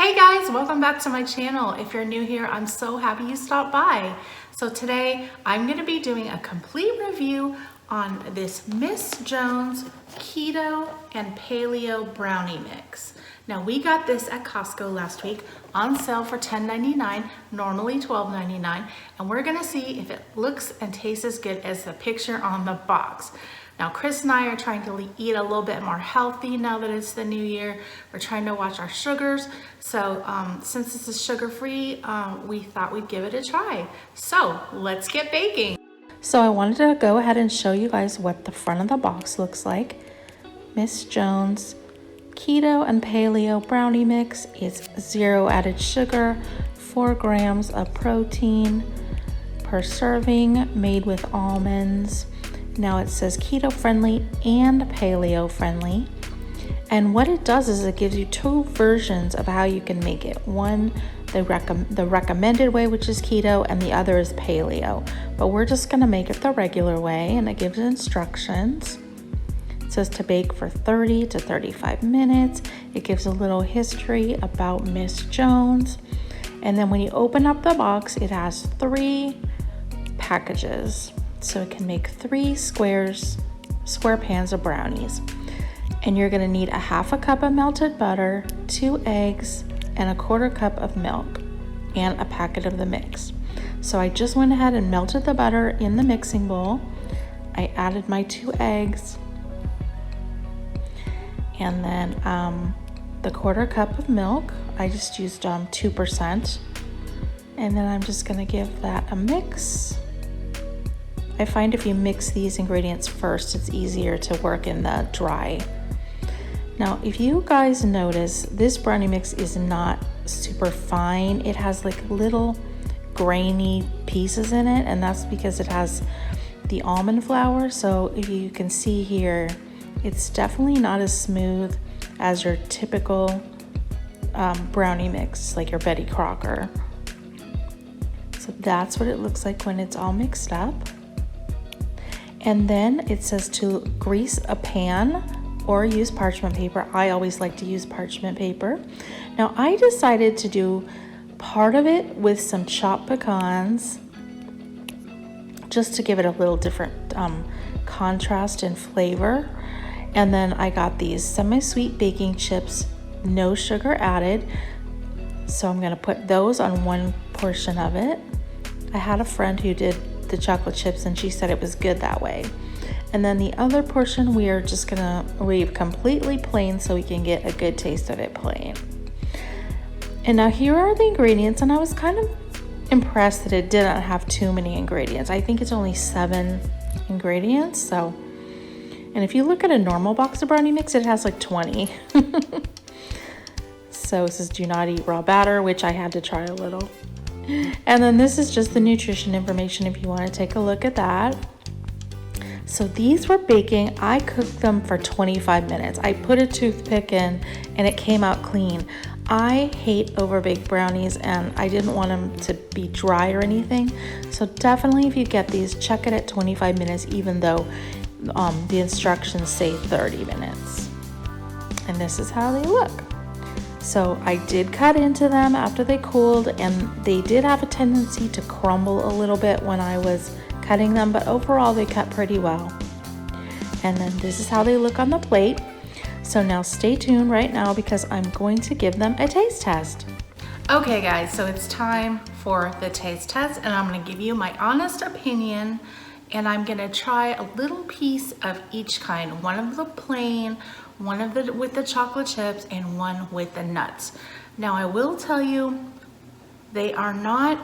Hey guys, welcome back to my channel. If you're new here, I'm so happy you stopped by. So today I'm going to be doing a complete review on this Miss Jones Keto and Paleo Brownie Mix. Now we got this at Costco last week on sale for $10.99, normally $12.99, and we're going to see if it looks and tastes as good as the picture on the box. Now, Chris and I are trying to eat a little bit more healthy now that it's the new year. We're trying to watch our sugars. So since this is sugar-free, we thought we'd give it a try. So let's get baking. So I wanted to go ahead and show you guys what the front of the box looks like. Miss Jones Keto and Paleo Brownie Mix is 0 added sugar, 4 grams of protein per serving, made with almonds. Now it says keto friendly and paleo friendly. And what it does is it gives you 2 versions of how you can make it. One, the recommended way, which is keto, and the other is paleo. But we're just gonna make it the regular way, and it gives instructions. It says to bake for 30 to 35 minutes. It gives a little history about Miss Jones. And then when you open up the box, it has 3 packages. So it can make 3 square pans of brownies. And you're gonna need a 1/2 cup of melted butter, 2 eggs, and a 1/4 cup of milk, and a packet of the mix. So I just went ahead and melted the butter in the mixing bowl. I added my 2 eggs, and then the 1/4 cup of milk. I just used 2%. And then I'm just gonna give that a mix. I find if you mix these ingredients first, it's easier to work in the dry. Now, if you guys notice, this brownie mix is not super fine. It has like little grainy pieces in it, and that's because it has the almond flour. So if you can see here, it's definitely not as smooth as your typical brownie mix, like your Betty Crocker. So that's what it looks like when it's all mixed up. And then it says to grease a pan or use parchment paper. I always like to use parchment paper. Now I decided to do part of it with some chopped pecans, just to give it a little different contrast and flavor. And then I got these semi-sweet baking chips, no sugar added. So I'm gonna put those on one portion of it. I had a friend who did the chocolate chips and she said it was good that way. And then the other portion we are just gonna leave completely plain so we can get a good taste of it plain. And now here are the ingredients, and I was kind of impressed that it didn't have too many ingredients. I think it's only 7 ingredients. So, and if you look at a normal box of brownie mix, it has like 20. So it says do not eat raw batter, which I had to try a little. And then this is just the nutrition information if you want to take a look at that. So these were baking. I cooked them for 25 minutes. I put a toothpick in and it came out clean. I hate overbaked brownies and I didn't want them to be dry or anything. So definitely if you get these, check it at 25 minutes, even though the instructions say 30 minutes. And this is how they look. So I did cut into them after they cooled, and they did have a tendency to crumble a little bit when I was cutting them, but overall they cut pretty well. And then this is how they look on the plate. So now stay tuned right now because I'm going to give them a taste test. Okay guys, so it's time for the taste test, and I'm gonna give you my honest opinion, and I'm gonna try a little piece of each kind. One of the plain, one of the with the chocolate chips, and one with the nuts. Now I will tell you, they are not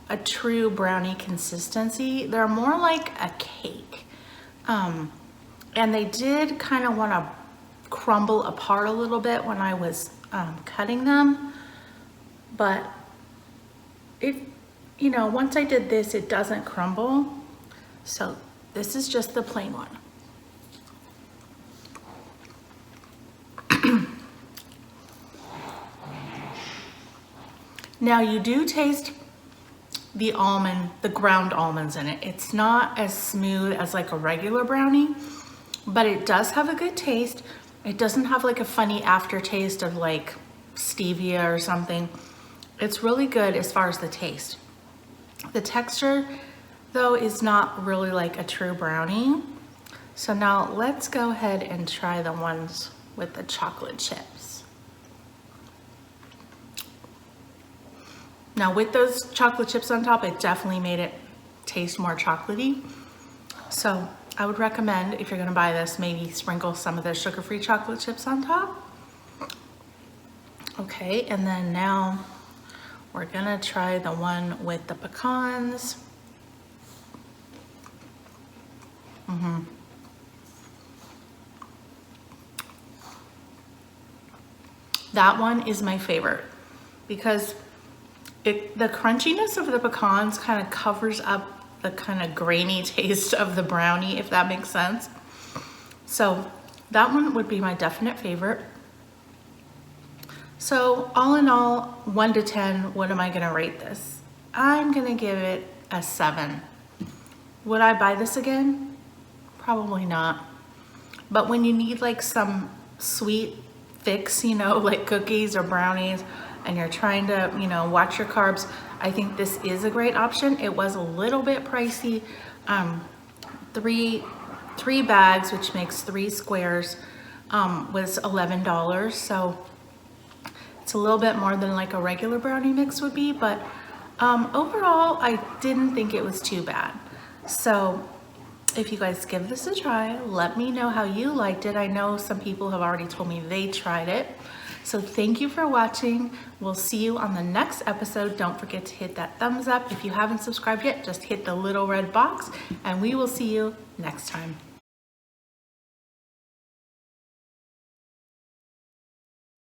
a true brownie consistency. They're more like a cake. And they did kind of want to crumble apart a little bit when I was cutting them. But once I did this, it doesn't crumble. So this is just the plain one. Now you do taste the ground almonds in it. It's not as smooth as like a regular brownie, but it does have a good taste. It doesn't have like a funny aftertaste of like stevia or something. It's really good as far as the taste. The texture though is not really like a true brownie. So now let's go ahead and try the ones with the chocolate chips. Now with those chocolate chips on top, it definitely made it taste more chocolatey. So I would recommend, if you're gonna buy this, maybe sprinkle some of the sugar-free chocolate chips on top. Okay, and then now we're gonna try the one with the pecans. That one is my favorite because the crunchiness of the pecans kind of covers up the kind of grainy taste of the brownie, if that makes sense. So that one would be my definite favorite. So all in all, 1 to 10, what am I gonna rate this? I'm gonna give it a 7. Would I buy this again? Probably not. But when you need like some sweet fix, you know, like cookies or brownies, and you're trying to, you know, watch your carbs, I think this is a great option. It was a little bit pricey. Three bags, which makes 3 squares, was $11. So it's a little bit more than like a regular brownie mix would be, but overall, I didn't think it was too bad. So if you guys give this a try, let me know how you liked it. I know some people have already told me they tried it. So thank you for watching. We'll see you on the next episode. Don't forget to hit that thumbs up. If you haven't subscribed yet, just hit the little red box, and we will see you next time.